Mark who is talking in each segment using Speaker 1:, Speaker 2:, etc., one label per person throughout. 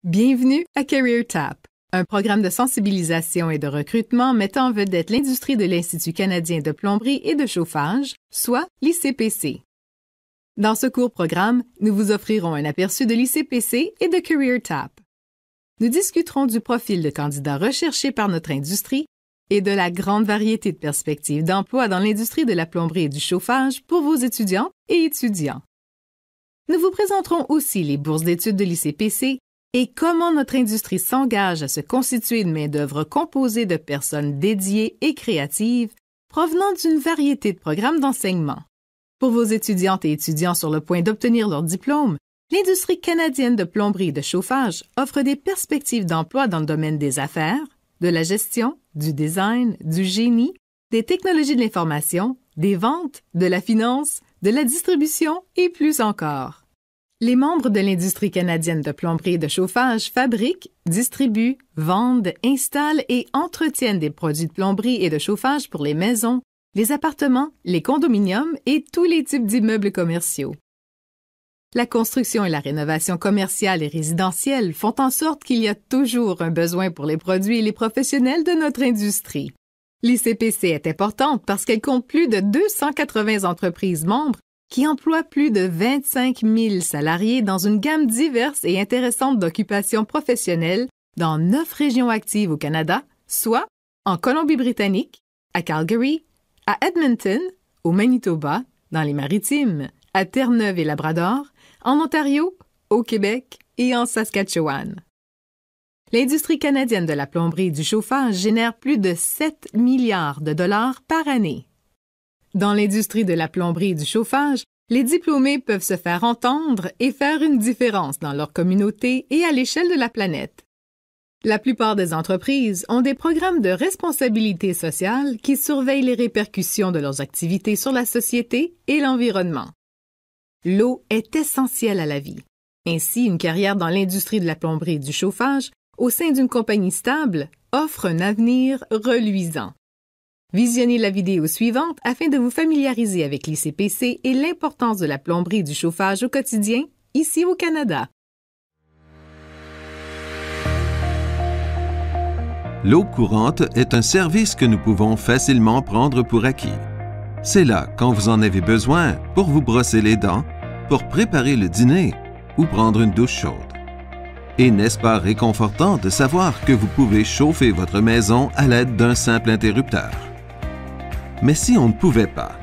Speaker 1: Bienvenue à CareerTap, un programme de sensibilisation et de recrutement mettant en vedette l'industrie de l'Institut canadien de plomberie et de chauffage, soit l'ICPC. Dans ce court programme, nous vous offrirons un aperçu de l'ICPC et de CareerTap. Nous discuterons du profil de candidats recherchés par notre industrie et de la grande variété de perspectives d'emploi dans l'industrie de la plomberie et du chauffage pour vos étudiants et étudiants. Nous vous présenterons aussi les bourses d'études de l'ICPC et comment notre industrie s'engage à se constituer de main-d'œuvre composée de personnes dédiées et créatives provenant d'une variété de programmes d'enseignement. Pour vos étudiantes et étudiants sur le point d'obtenir leur diplôme, l'industrie canadienne de plomberie et de chauffage offre des perspectives d'emploi dans le domaine des affaires, de la gestion, du design, du génie, des technologies de l'information, des ventes, de la finance, de la distribution et plus encore. Les membres de l'industrie canadienne de plomberie et de chauffage fabriquent, distribuent, vendent, installent et entretiennent des produits de plomberie et de chauffage pour les maisons, les appartements, les condominiums et tous les types d'immeubles commerciaux. La construction et la rénovation commerciale et résidentielle font en sorte qu'il y a toujours un besoin pour les produits et les professionnels de notre industrie. L'ICPC est importante parce qu'elle compte plus de 280 entreprises membres qui emploient plus de 25 000 salariés dans une gamme diverse et intéressante d'occupations professionnelles dans 9 régions actives au Canada, soit en Colombie-Britannique, à Calgary, à Edmonton, au Manitoba, dans les Maritimes, à Terre-Neuve et Labrador, en Ontario, au Québec et en Saskatchewan. L'industrie canadienne de la plomberie et du chauffage génère plus de 7 milliards de dollars par année. Dans l'industrie de la plomberie et du chauffage, les diplômés peuvent se faire entendre et faire une différence dans leur communauté et à l'échelle de la planète. La plupart des entreprises ont des programmes de responsabilité sociale qui surveillent les répercussions de leurs activités sur la société et l'environnement. L'eau est essentielle à la vie. Ainsi, une carrière dans l'industrie de la plomberie et du chauffage, au sein d'une compagnie stable, offre un avenir reluisant. Visionnez la vidéo suivante afin de vous familiariser avec l'ICPC et l'importance de la plomberie et du chauffage au quotidien, ici au Canada.
Speaker 2: L'eau courante est un service que nous pouvons facilement prendre pour acquis. C'est là quand vous en avez besoin pour vous brosser les dents, pour préparer le dîner ou prendre une douche chaude. Et n'est-ce pas réconfortant de savoir que vous pouvez chauffer votre maison à l'aide d'un simple interrupteur? Mais si on ne pouvait pas?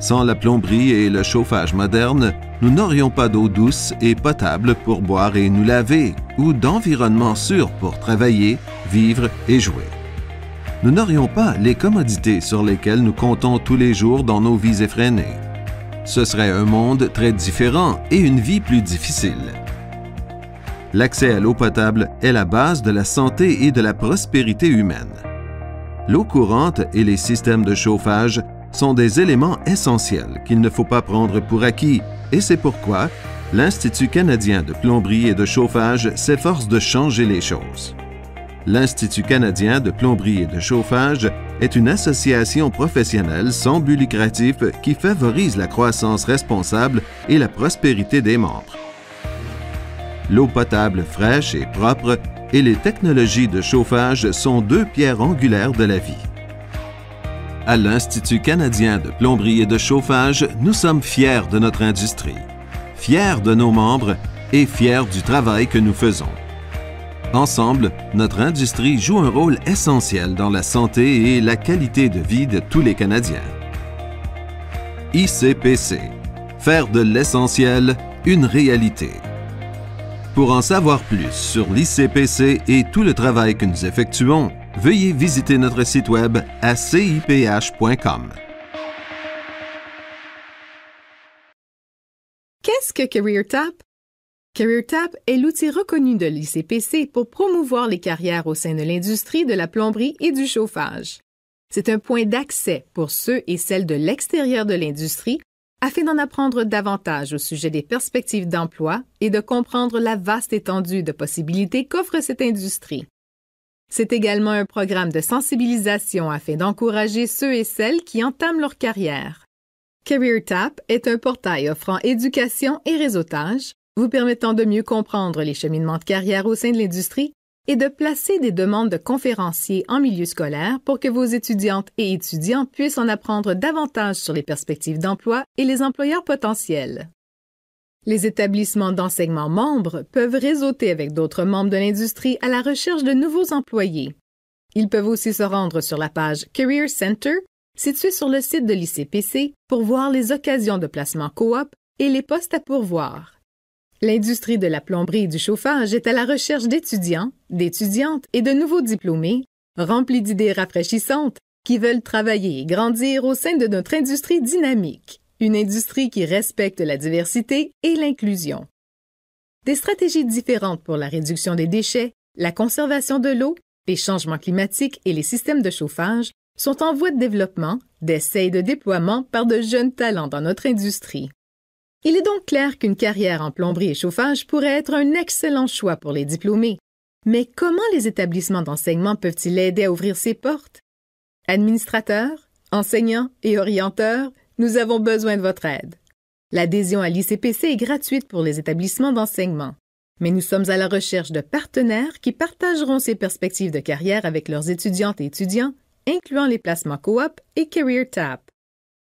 Speaker 2: Sans la plomberie et le chauffage moderne, nous n'aurions pas d'eau douce et potable pour boire et nous laver ou d'environnement sûr pour travailler, vivre et jouer. Nous n'aurions pas les commodités sur lesquelles nous comptons tous les jours dans nos vies effrénées. Ce serait un monde très différent et une vie plus difficile. L'accès à l'eau potable est la base de la santé et de la prospérité humaine. L'eau courante et les systèmes de chauffage sont des éléments essentiels qu'il ne faut pas prendre pour acquis et c'est pourquoi l'Institut canadien de plomberie et de chauffage s'efforce de changer les choses. L'Institut canadien de plomberie et de chauffage est une association professionnelle sans but lucratif qui favorise la croissance responsable et la prospérité des membres. L'eau potable fraîche et propre et les technologies de chauffage sont deux pierres angulaires de la vie. À l'Institut canadien de plomberie et de chauffage, nous sommes fiers de notre industrie, fiers de nos membres et fiers du travail que nous faisons. Ensemble, notre industrie joue un rôle essentiel dans la santé et la qualité de vie de tous les Canadiens. ICPC. Faire de l'essentiel une réalité. Pour en savoir plus sur l'ICPC et tout le travail que nous effectuons, veuillez visiter notre site web à ciph.com.
Speaker 1: Qu'est-ce que CareerTap? CareerTap est l'outil reconnu de l'ICPC pour promouvoir les carrières au sein de l'industrie de la plomberie et du chauffage. C'est un point d'accès pour ceux et celles de l'extérieur de l'industrie afin d'en apprendre davantage au sujet des perspectives d'emploi et de comprendre la vaste étendue de possibilités qu'offre cette industrie. C'est également un programme de sensibilisation afin d'encourager ceux et celles qui entament leur carrière. CareerTap est un portail offrant éducation et réseautage, vous permettant de mieux comprendre les cheminements de carrière au sein de l'industrie et de placer des demandes de conférenciers en milieu scolaire pour que vos étudiantes et étudiants puissent en apprendre davantage sur les perspectives d'emploi et les employeurs potentiels. Les établissements d'enseignement membres peuvent réseauter avec d'autres membres de l'industrie à la recherche de nouveaux employés. Ils peuvent aussi se rendre sur la page Career Center, située sur le site de l'ICPC, pour voir les occasions de placement coop et les postes à pourvoir. L'industrie de la plomberie et du chauffage est à la recherche d'étudiants, d'étudiantes et de nouveaux diplômés, remplis d'idées rafraîchissantes, qui veulent travailler et grandir au sein de notre industrie dynamique, une industrie qui respecte la diversité et l'inclusion. Des stratégies différentes pour la réduction des déchets, la conservation de l'eau, les changements climatiques et les systèmes de chauffage sont en voie de développement, d'essai et de déploiement par de jeunes talents dans notre industrie. Il est donc clair qu'une carrière en plomberie et chauffage pourrait être un excellent choix pour les diplômés. Mais comment les établissements d'enseignement peuvent-ils aider à ouvrir ces portes? Administrateurs, enseignants et orienteurs, nous avons besoin de votre aide. L'adhésion à l'ICPC est gratuite pour les établissements d'enseignement, mais nous sommes à la recherche de partenaires qui partageront ces perspectives de carrière avec leurs étudiantes et étudiants, incluant les placements coop et Career Tap.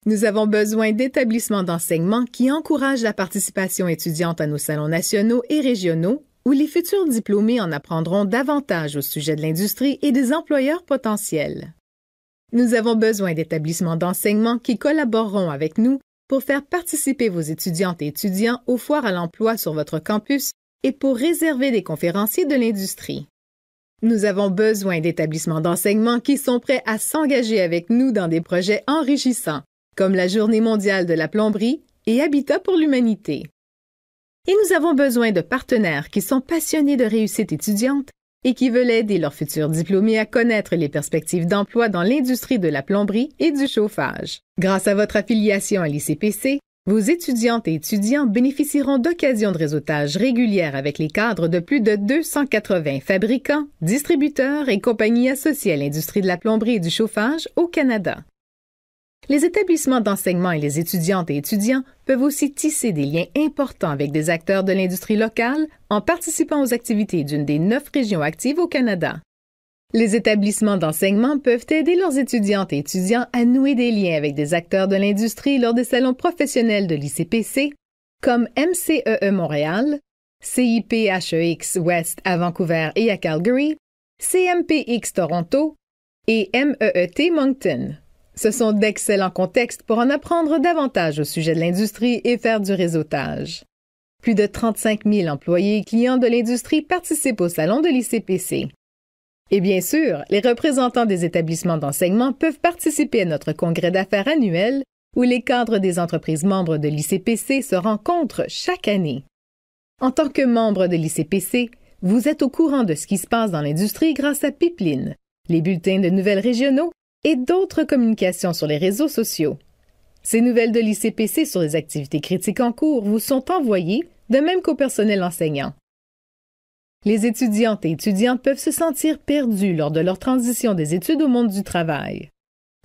Speaker 1: Nous avons besoin d'établissements d'enseignement qui encouragent la participation étudiante à nos salons nationaux et régionaux, où les futurs diplômés en apprendront davantage au sujet de l'industrie et des employeurs potentiels. Nous avons besoin d'établissements d'enseignement qui collaboreront avec nous pour faire participer vos étudiantes et étudiants aux foires à l'emploi sur votre campus et pour réserver des conférenciers de l'industrie. Nous avons besoin d'établissements d'enseignement qui sont prêts à s'engager avec nous dans des projets enrichissants, comme la Journée mondiale de la plomberie et Habitat pour l'humanité. Et nous avons besoin de partenaires qui sont passionnés de réussite étudiante et qui veulent aider leurs futurs diplômés à connaître les perspectives d'emploi dans l'industrie de la plomberie et du chauffage. Grâce à votre affiliation à l'ICPC, vos étudiantes et étudiants bénéficieront d'occasions de réseautage régulières avec les cadres de plus de 280 fabricants, distributeurs et compagnies associées à l'industrie de la plomberie et du chauffage au Canada. Les établissements d'enseignement et les étudiantes et étudiants peuvent aussi tisser des liens importants avec des acteurs de l'industrie locale en participant aux activités d'une des 9 régions actives au Canada. Les établissements d'enseignement peuvent aider leurs étudiantes et étudiants à nouer des liens avec des acteurs de l'industrie lors des salons professionnels de l'ICPC, comme MCEE Montréal, CIPHEX West à Vancouver et à Calgary, CMPX Toronto et MEET Moncton. Ce sont d'excellents contextes pour en apprendre davantage au sujet de l'industrie et faire du réseautage. Plus de 35 000 employés et clients de l'industrie participent au salon de l'ICPC. Et bien sûr, les représentants des établissements d'enseignement peuvent participer à notre congrès d'affaires annuel où les cadres des entreprises membres de l'ICPC se rencontrent chaque année. En tant que membre de l'ICPC, vous êtes au courant de ce qui se passe dans l'industrie grâce à Pipeline, les bulletins de nouvelles régionaux et d'autres communications sur les réseaux sociaux. Ces nouvelles de l'ICPC sur les activités critiques en cours vous sont envoyées, de même qu'au personnel enseignant. Les étudiantes et étudiants peuvent se sentir perdus lors de leur transition des études au monde du travail.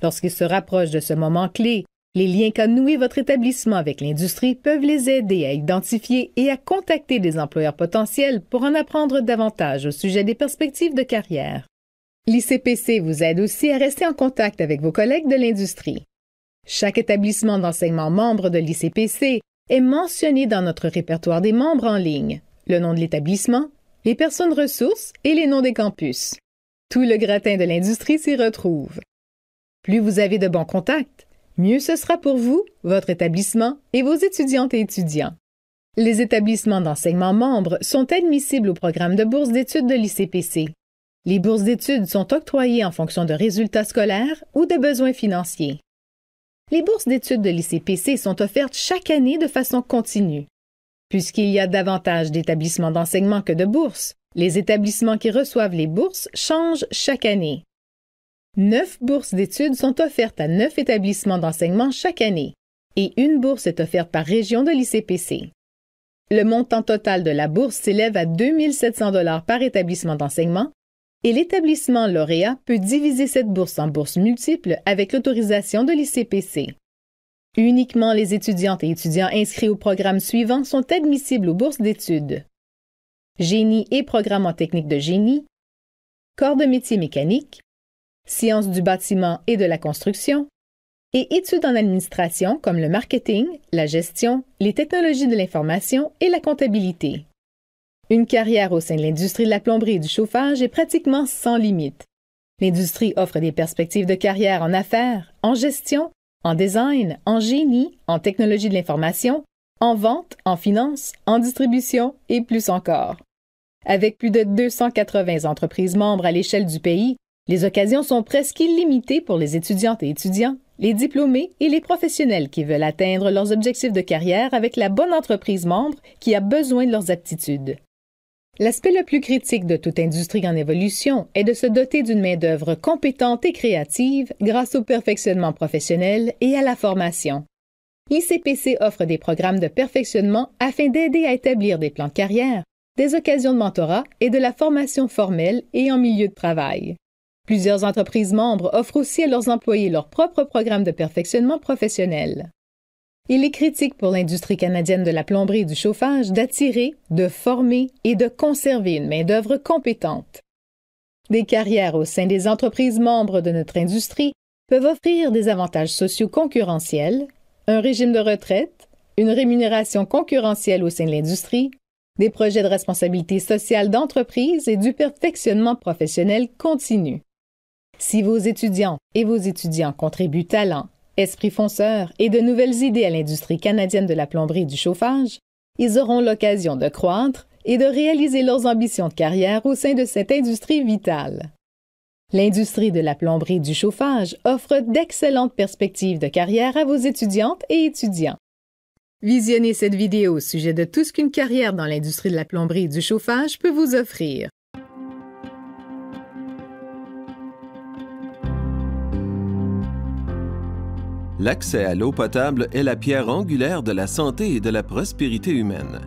Speaker 1: Lorsqu'ils se rapprochent de ce moment clé, les liens qu'a noué votre établissement avec l'industrie peuvent les aider à identifier et à contacter des employeurs potentiels pour en apprendre davantage au sujet des perspectives de carrière. L'ICPC vous aide aussi à rester en contact avec vos collègues de l'industrie. Chaque établissement d'enseignement membre de l'ICPC est mentionné dans notre répertoire des membres en ligne, le nom de l'établissement, les personnes ressources et les noms des campus. Tout le gratin de l'industrie s'y retrouve. Plus vous avez de bons contacts, mieux ce sera pour vous, votre établissement et vos étudiantes et étudiants. Les établissements d'enseignement membres sont admissibles au programme de bourse d'études de l'ICPC. Les bourses d'études sont octroyées en fonction de résultats scolaires ou de besoins financiers. Les bourses d'études de l'ICPC sont offertes chaque année de façon continue. Puisqu'il y a davantage d'établissements d'enseignement que de bourses, les établissements qui reçoivent les bourses changent chaque année. 9 bourses d'études sont offertes à 9 établissements d'enseignement chaque année, et une bourse est offerte par région de l'ICPC. Le montant total de la bourse s'élève à 2 700 $ par établissement d'enseignement, et l'établissement lauréat peut diviser cette bourse en bourses multiples avec l'autorisation de l'ICPC. Uniquement les étudiantes et étudiants inscrits au programme suivant sont admissibles aux bourses d'études. Génie et programme en technique de génie, corps de métier mécanique, sciences du bâtiment et de la construction, et études en administration comme le marketing, la gestion, les technologies de l'information et la comptabilité. Une carrière au sein de l'industrie de la plomberie et du chauffage est pratiquement sans limite. L'industrie offre des perspectives de carrière en affaires, en gestion, en design, en génie, en technologie de l'information, en vente, en finance, en distribution et plus encore. Avec plus de 280 entreprises membres à l'échelle du pays, les occasions sont presque illimitées pour les étudiantes et étudiants, les diplômés et les professionnels qui veulent atteindre leurs objectifs de carrière avec la bonne entreprise membre qui a besoin de leurs aptitudes. L'aspect le plus critique de toute industrie en évolution est de se doter d'une main-d'œuvre compétente et créative grâce au perfectionnement professionnel et à la formation. L'ICPC offre des programmes de perfectionnement afin d'aider à établir des plans de carrière, des occasions de mentorat et de la formation formelle et en milieu de travail. Plusieurs entreprises membres offrent aussi à leurs employés leur propre programme de perfectionnement professionnel. Il est critique pour l'industrie canadienne de la plomberie et du chauffage d'attirer, de former et de conserver une main-d'œuvre compétente. Des carrières au sein des entreprises membres de notre industrie peuvent offrir des avantages sociaux concurrentiels, un régime de retraite, une rémunération concurrentielle au sein de l'industrie, des projets de responsabilité sociale d'entreprise et du perfectionnement professionnel continu. Si vos étudiants et vos étudiants contribuent talent, esprit fonceur et de nouvelles idées à l'industrie canadienne de la plomberie et du chauffage, ils auront l'occasion de croître et de réaliser leurs ambitions de carrière au sein de cette industrie vitale. L'industrie de la plomberie et du chauffage offre d'excellentes perspectives de carrière à vos étudiantes et étudiants. Visionnez cette vidéo au sujet de tout ce qu'une carrière dans l'industrie de la plomberie et du chauffage peut vous offrir.
Speaker 2: L'accès à l'eau potable est la pierre angulaire de la santé et de la prospérité humaine.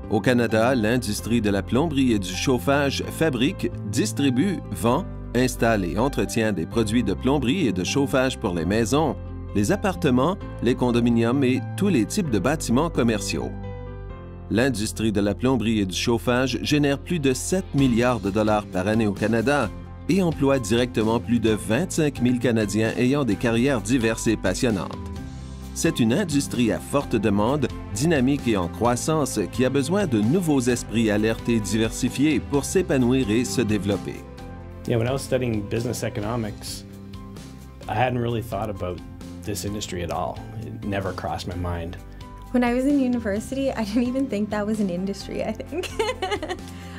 Speaker 2: Au Canada, l'industrie de la plomberie et du chauffage fabrique, distribue, vend, installe et entretient des produits de plomberie et de chauffage pour les maisons, les appartements, les condominiums et tous les types de bâtiments commerciaux. L'industrie de la plomberie et du chauffage génère plus de 7 milliards de dollars par année au Canada et emploie directement plus de 25 000 Canadiens ayant des carrières diverses et passionnantes. C'est une industrie à forte demande, dynamique et en croissance qui a besoin de nouveaux esprits alertes et diversifiés pour s'épanouir et se développer.
Speaker 3: Yeah, when I was studying business economics, I hadn't really thought about this industry at all. It never crossed my mind.
Speaker 4: When I was in university, I didn't even think that was an industry, I think.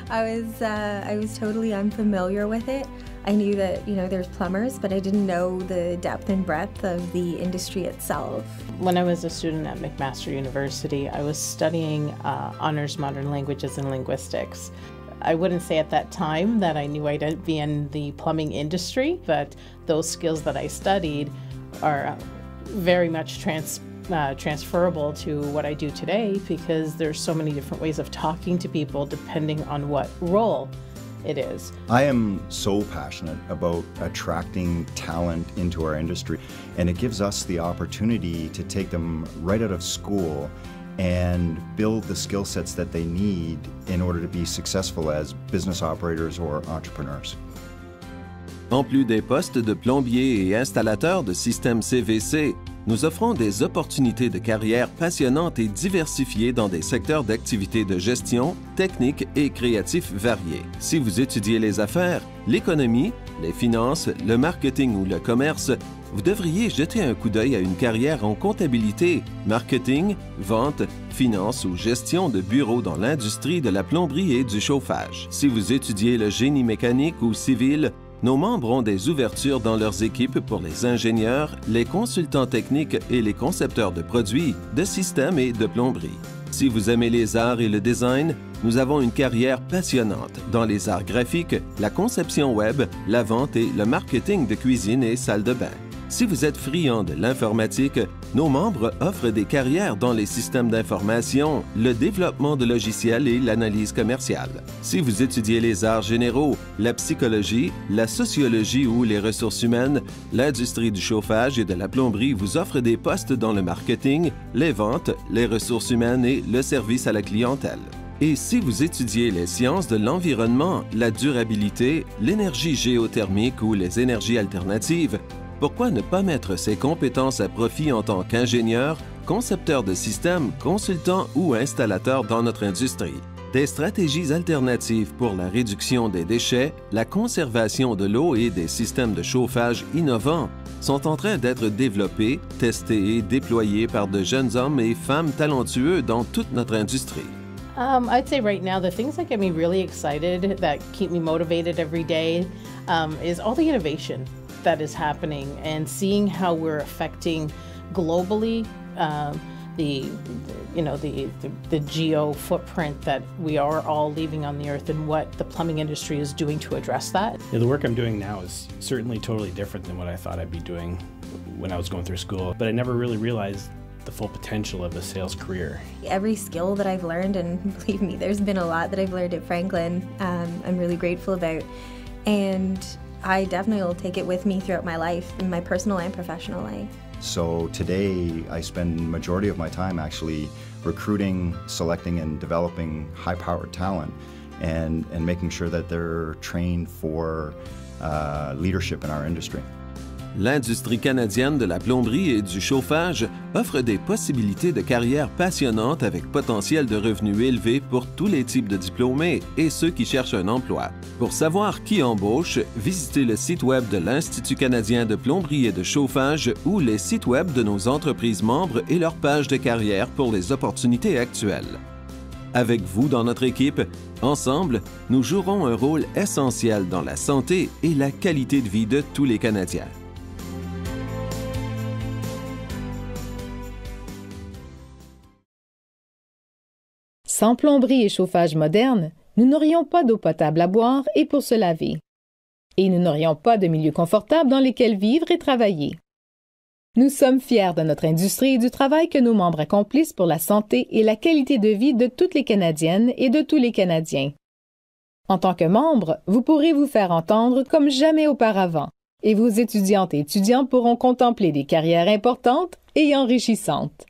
Speaker 4: I was totally unfamiliar with it. I knew that, there's plumbers, but I didn't know the depth and breadth of the industry itself.
Speaker 5: When I was a student at McMaster University, I was studying honors modern languages and linguistics. I wouldn't say at that time that I knew I'd be in the plumbing industry, but those skills that I studied are very much transferable to what I do today because there's so many different ways of talking to people depending on what role it is.
Speaker 6: I am so passionate about attracting talent into our industry, and it gives us the opportunity to take them right out of school and build the skill sets that they need in order to be successful as business operators or entrepreneurs.
Speaker 2: En plus des postes de plombier et installateur de systèmes CVC, nous offrons des opportunités de carrière passionnantes et diversifiées dans des secteurs d'activité de gestion, techniques et créatifs variés. Si vous étudiez les affaires, l'économie, les finances, le marketing ou le commerce, vous devriez jeter un coup d'œil à une carrière en comptabilité, marketing, vente, finance ou gestion de bureaux dans l'industrie de la plomberie et du chauffage. Si vous étudiez le génie mécanique ou civil, nos membres ont des ouvertures dans leurs équipes pour les ingénieurs, les consultants techniques et les concepteurs de produits, de systèmes et de plomberie. Si vous aimez les arts et le design, nous avons une carrière passionnante dans les arts graphiques, la conception web, la vente et le marketing de cuisine et salle de bain. Si vous êtes friand de l'informatique, nos membres offrent des carrières dans les systèmes d'information, le développement de logiciels et l'analyse commerciale. Si vous étudiez les arts généraux, la psychologie, la sociologie ou les ressources humaines, l'industrie du chauffage et de la plomberie vous offre des postes dans le marketing, les ventes, les ressources humaines et le service à la clientèle. Et si vous étudiez les sciences de l'environnement, la durabilité, l'énergie géothermique ou les énergies alternatives, pourquoi ne pas mettre ces compétences à profit en tant qu'ingénieur, concepteur de systèmes, consultant ou installateur dans notre industrie? Des stratégies alternatives pour la réduction des déchets, la conservation de l'eau et des systèmes de chauffage innovants sont en train d'être développés, testés et déployés par de jeunes hommes et femmes talentueux dans toute notre industrie.
Speaker 5: I'd say right now the things that get me really excited, that keep me motivated every day, is all the innovation that is happening and seeing how we're affecting globally the geo footprint that we are all leaving on the earth and what the plumbing industry is doing to address that.
Speaker 3: Yeah, the work I'm doing now is certainly totally different than what I thought I'd be doing when I was going through school, but I never really realized the full potential of a sales career.
Speaker 4: Every skill that I've learned, and believe me, there's been a lot that I've learned at Franklin, I'm really grateful about, and I definitely will take it with me throughout my life, in my personal and professional life.
Speaker 6: So today I spend the majority of my time actually recruiting, selecting, and developing high-powered talent and making sure that they're trained for leadership in our industry.
Speaker 2: L'industrie canadienne de la plomberie et du chauffage offre des possibilités de carrière passionnantes avec potentiel de revenus élevés pour tous les types de diplômés et ceux qui cherchent un emploi. Pour savoir qui embauche, visitez le site web de l'Institut canadien de plomberie et de chauffage ou les sites web de nos entreprises membres et leurs pages de carrière pour les opportunités actuelles. Avec vous dans notre équipe, ensemble, nous jouerons un rôle essentiel dans la santé et la qualité de vie de tous les Canadiens.
Speaker 1: Sans plomberie et chauffage moderne, nous n'aurions pas d'eau potable à boire et pour se laver. Et nous n'aurions pas de milieux confortables dans lesquels vivre et travailler. Nous sommes fiers de notre industrie et du travail que nos membres accomplissent pour la santé et la qualité de vie de toutes les Canadiennes et de tous les Canadiens. En tant que membre, vous pourrez vous faire entendre comme jamais auparavant, et vos étudiantes et étudiants pourront contempler des carrières importantes et enrichissantes.